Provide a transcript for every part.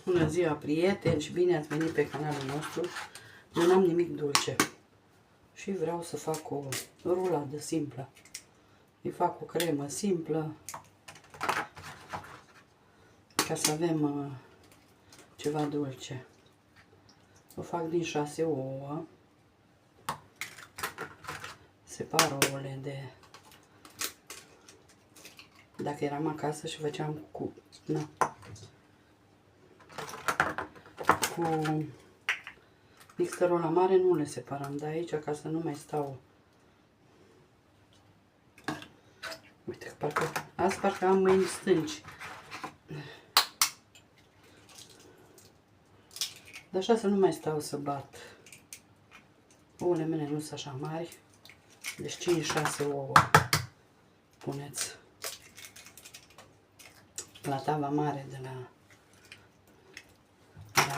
Bună ziua, prieteni, și bine ați venit pe canalul nostru. Eu n-am nimic dulce și vreau să fac o ruladă simplă. Îi fac o cremă simplă ca să avem ceva dulce. O fac din 6 ouă. Separ ouăle de... Dacă eram acasă și făceam cu mixerul la mare, nu le separam, dar aici, ca să nu mai stau. Uite că parcă am mâini stânci. Dar așa să nu mai stau să bat. Ouăle mele nu sunt așa mari, deci 5-6 ouă puneți la tava mare de la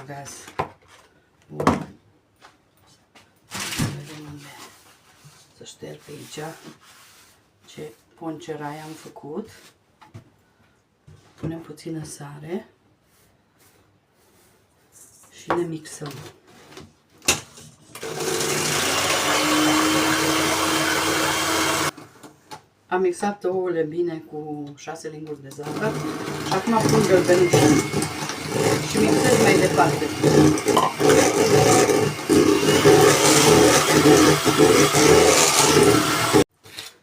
gaz. Bun. Vedem unde să șterg pe aici ce poncerai am făcut. Punem puțină sare și le mixăm. Am mixat ouăle bine cu 6 linguri de zahăr și acum pun gălbenușul și mixez mai departe.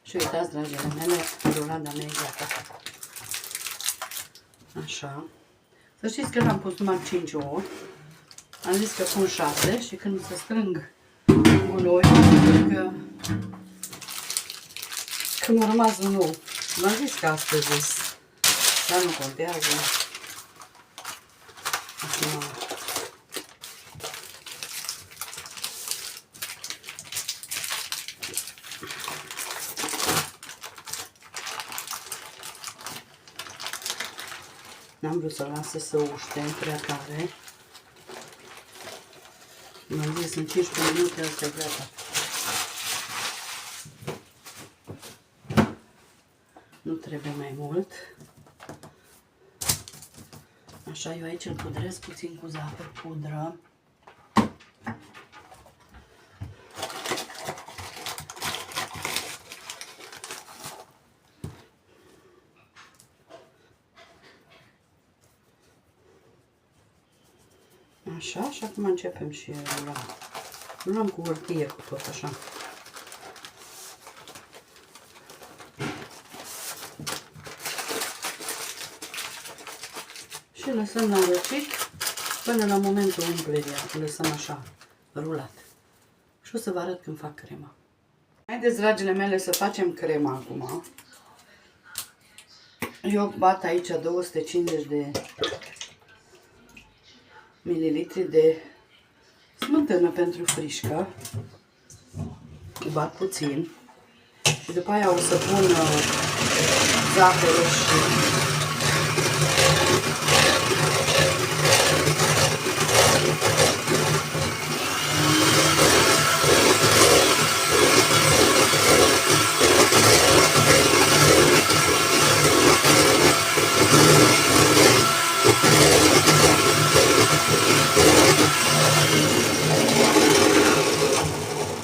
Și uitați, dragile mele, rulada mea e gata. Așa. Să știți că n-am pus numai 5 ouă. Am zis că pun 6 și când se strâng gunoi, că m-a rămas un ou. M-am zis că astăzi zis, dar nu contează. Acum n-am vrut să lasă să uște prea tare. M-am zis în 15 minute asta e gata. Nu trebuie mai mult. Așa, eu aici îl pudrez puțin cu zahăr pudră. Așa, și acum începem și rulăm cu hârtie, cu tot așa. Și lăsăm la răcit până la momentul umplerii. Lăsăm așa, rulat. Și o să vă arăt când fac crema. Haideți, dragile mele, să facem crema acum. Eu bat aici 250 de mililitri de smântână pentru frișcă. Bat puțin. Și după aia o să pun zahărul și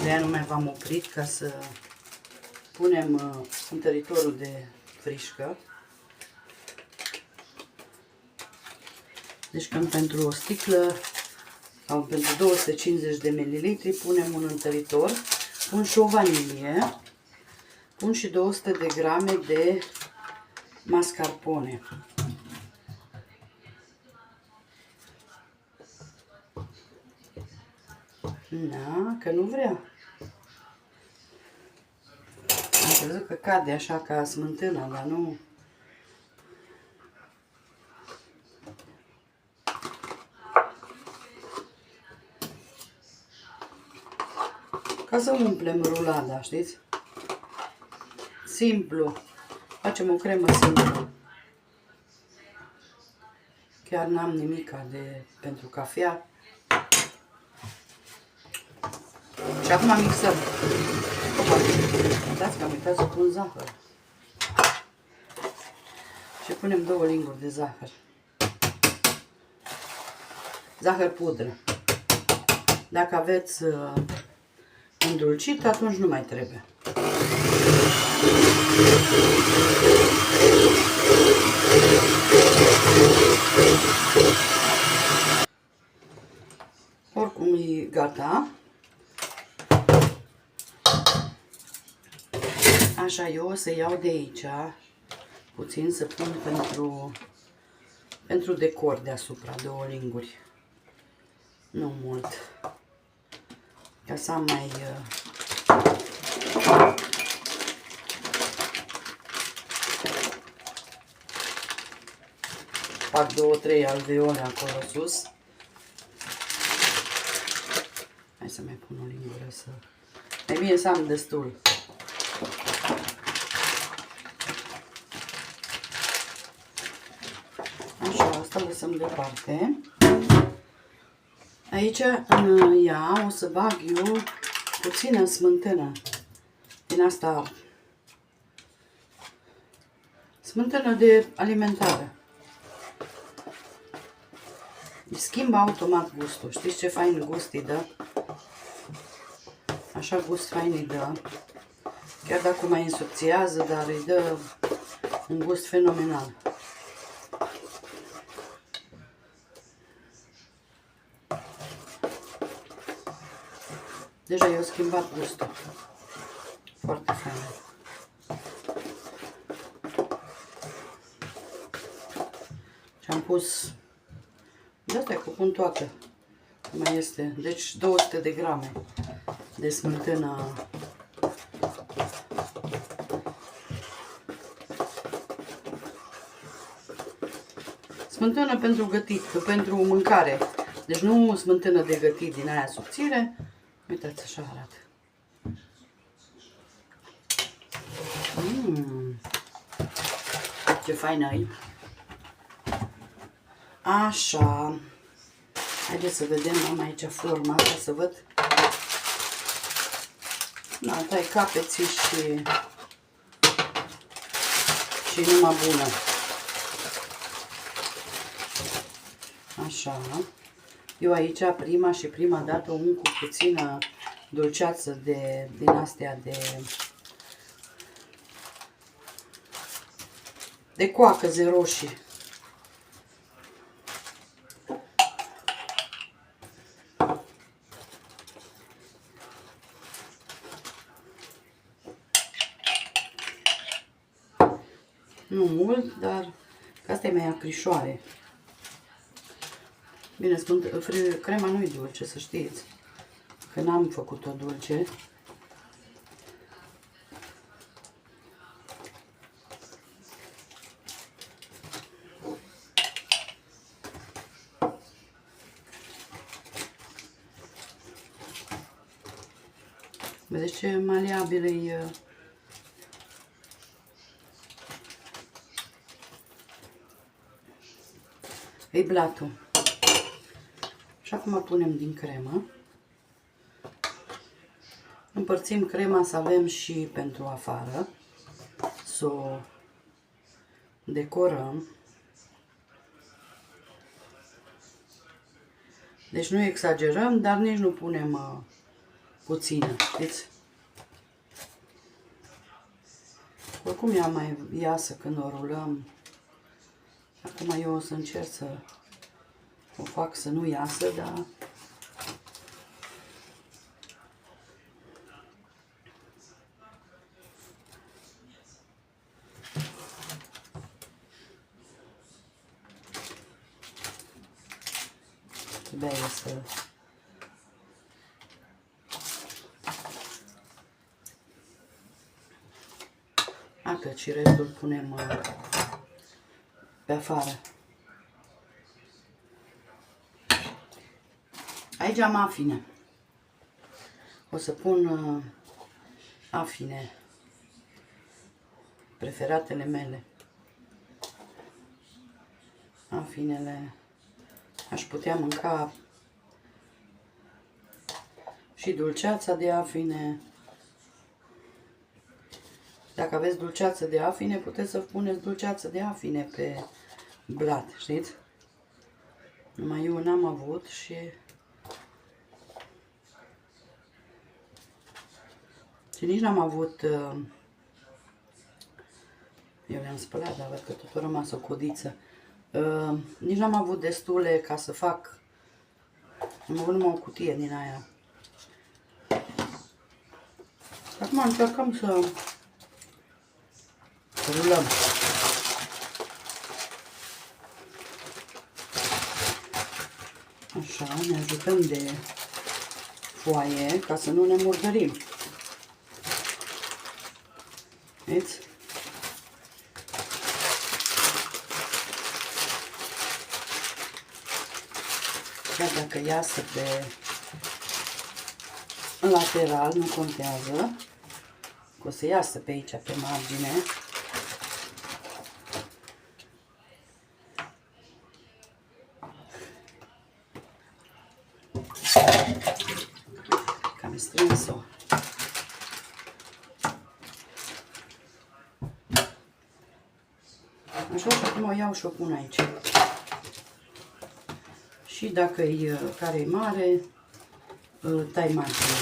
de-aia nu mai v-am oprit ca să punem întăritorul de frișcă. Deci când pentru o sticlă sau pentru 250 de mililitri punem un întăritor, pun și o vanilie, pun și 200 de grame de mascarpone. Da, că nu vrea. Am crezut că cade așa ca smântâna, dar nu. Ca să umplem rulada, știți? Simplu. Facem o cremă simplă. Chiar n-am nimica pentru cafea. Și acum mixăm. Uitați că am uitat să pun zahăr. Și punem 2 linguri de zahăr. zahăr pudră. Dacă aveți îndulcit, atunci nu mai trebuie. Oricum e gata. Așa, eu o să iau de aici puțin să pun pentru decor deasupra, 2 linguri. Nu mult. Ca să am mai... fac 2-3 alveole acolo sus. Hai să mai pun o lingură să... Mai bine să am destul. Așa, asta lăsăm deoparte. Aici, în ea, o să bag eu puțină smântână. Din asta, smântână de alimentară. Îi schimbă automat gustul. Știți ce fain gust îi dă? Așa gust fain îi dă. Chiar dacă mai însuțiază, dar îi dă un gust fenomenal. Deja i-au schimbat gustul. Foarte fain. Și am pus... De asta că pun toată. Mai este. Deci 200 de grame de smântână. Smântână pentru gătit, pentru mâncare. Deci nu smântână de gătit din aia subțire. Uitați, așa arată. Ce faină e. Așa. Haideți să vedem, am aici forma ca să văd. Da, tai capeții și numai bună. Așa. Eu aici prima dată un cu puțină dulceață din astea de coacăze roșii. Nu mult, dar asta e mai acrișoare. Bine, crema nu e dulce, să știți. Că n-am făcut-o dulce. Vedeți ce maleabil e. E blatul. Și acum punem din cremă. Împărțim crema să avem și pentru afară. Să o decorăm. Deci nu exagerăm, dar nici nu punem puțină, știți? Oricum ea mai iasă când o rulăm. Acum eu o să încerc să o fac să nu iasă, dar... Trebuie să... Atât și restul punem pe afară. Aici am afine. O să pun afine, preferatele mele. Afinele aș putea mânca și dulceața de afine. Dacă aveți dulceață de afine, puteți să puneți dulceață de afine pe blat, știți? Numai eu n-am avut și nici n-am avut, eu le-am spălat, dar văd că tot a rămas o codiță. Nici n-am avut destule ca să fac, am avut numai o cutie din aia. Acum încercăm să rulăm. Așa, ne ajutăm de foaie ca să nu ne murdărim. Vedeți? Chiar dacă iasă pe lateral, nu contează. O să iasă pe aici, pe margine. Cam strâns-o. Așa, și acum o iau și o pun aici. Și dacă e care e mare, îl tai marginea.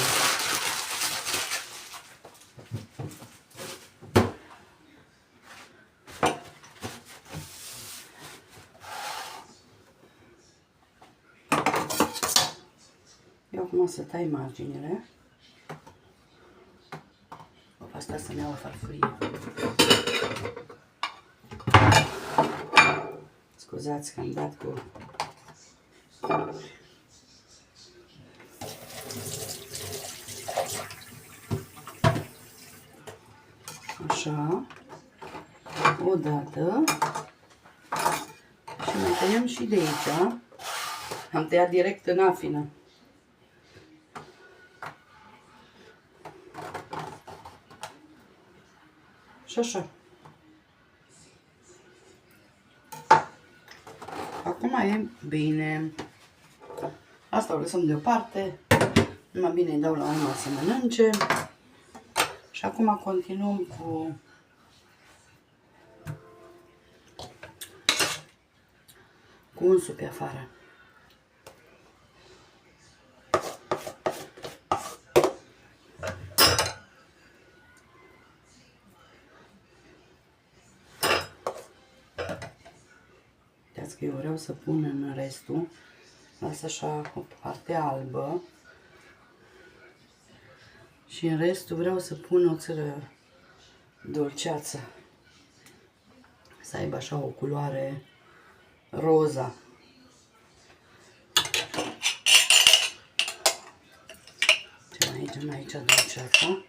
Eu acum să tai marginile. Asta să-mi iau o farfurie. Scuzați că am dat cu... Așa. Odată. Și mai tăiem și de aici. Am tăiat direct în afină. Și așa. Acum e bine. Asta o lăsăm deoparte. Numai bine îi dau la urmă să mănânce. Și acum continuăm cu unsul pe afară. Uitați că eu vreau să pun în restul. Las așa o parte albă. Și în restul vreau să pun o țără dulceață. Să aibă așa o culoare roza. Ce mai aici dulceața.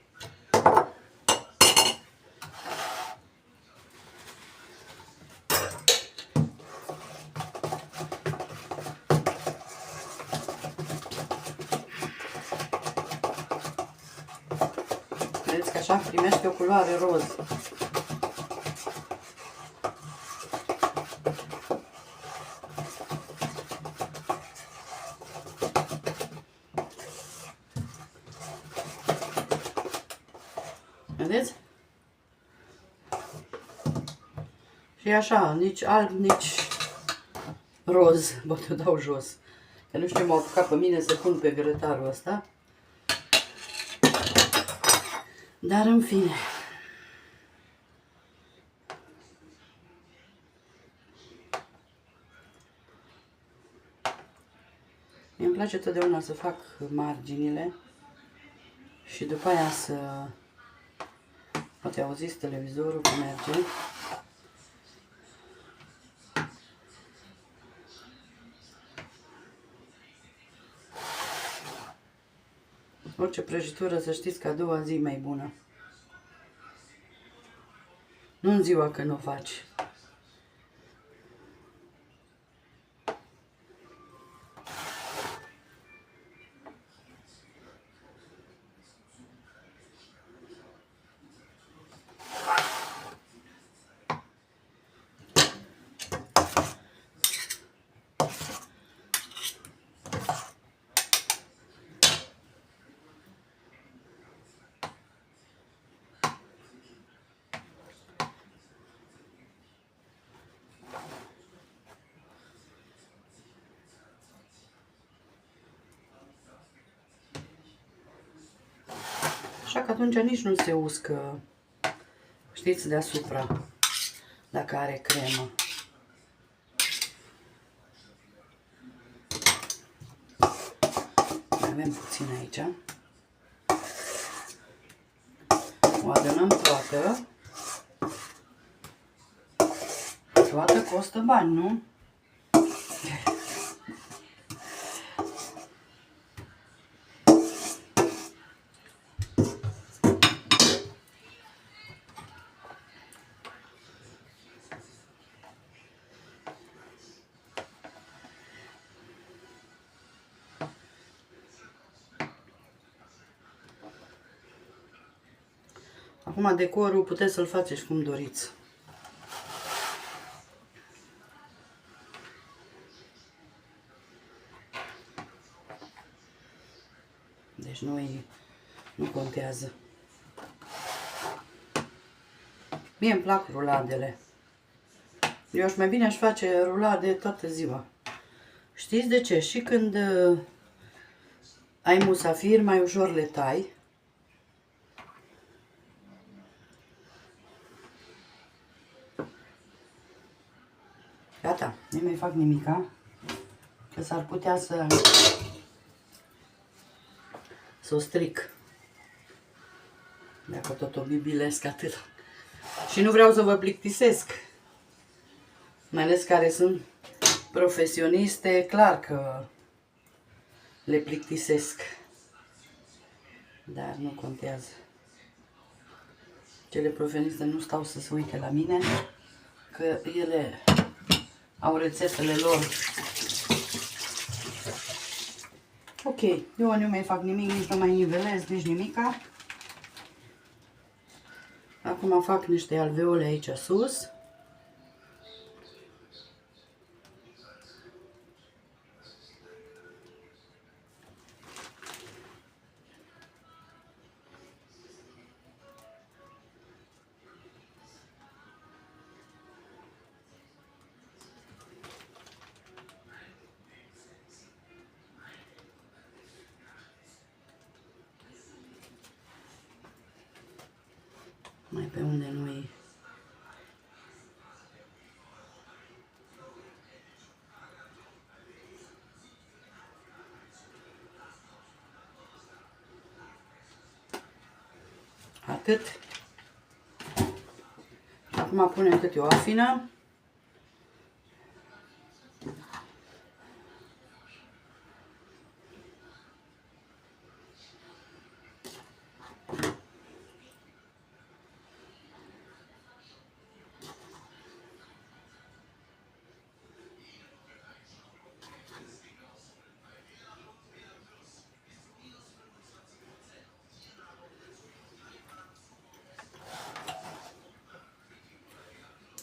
Vedeți că așa primește o culoare roz. Vedeți? Și așa, nici alb, nici roz. Bă, te dau jos. Că nu știu, m-au apucat pe mine să pun pe grătarul ăsta. Dar în fine. Mie îmi place totdeauna să fac marginile și după aia să... Poate auziți televizorul că merge. Orice prăjitură, să știți că a doua zi mai bună. Nu în ziua când o faci. că atunci nici nu se uscă, știți, deasupra, dacă are cremă. Mai avem puțin aici. O adunăm toată. Toată costă bani, nu? Acum decorul puteți să-l faceți cum doriți. Deci nu contează. Mie îmi plac ruladele. Eu mai bine aș face rulade toată ziua. Știți de ce? Și când ai musafir, mai ușor le tai. Gata, nu mai fac nimica, că s-ar putea să o stric. Dacă tot o bibilesc atât. Și nu vreau să vă plictisesc. Mai ales care sunt profesioniste, clar că le plictisesc. Dar nu contează. Cele profesioniste nu stau să se uite la mine, că ele au rețetele lor. Ok, eu nu mai fac nimic, nici nu mai nivelez, nici nimica. Acum fac niște alveole aici sus. Mai pe unde nu-i. Atât. Acum punem câte o afină.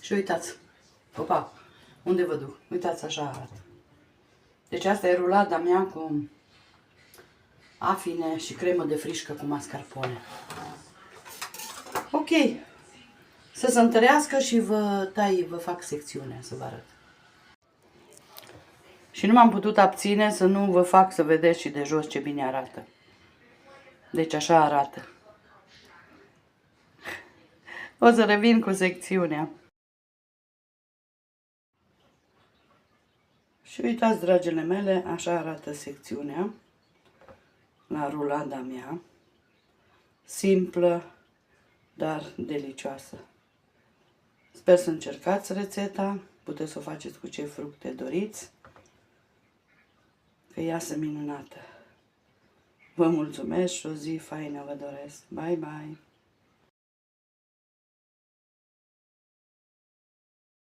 Și uitați, opa, unde vă duc? Uitați, așa arată. Deci asta e rulada mea cu afine și cremă de frișcă cu mascarpone. Ok, să se întărească și vă fac secțiunea să vă arăt. Și nu m-am putut abține să nu vă fac să vedeți și de jos ce bine arată. Deci așa arată. O să revin cu secțiunea. Și uitați, dragile mele, așa arată secțiunea la rulada mea. Simplă, dar delicioasă. Sper să încercați rețeta. Puteți să o faceți cu ce fructe doriți. Că iasă minunată. Vă mulțumesc și o zi faină vă doresc. Bye, bye!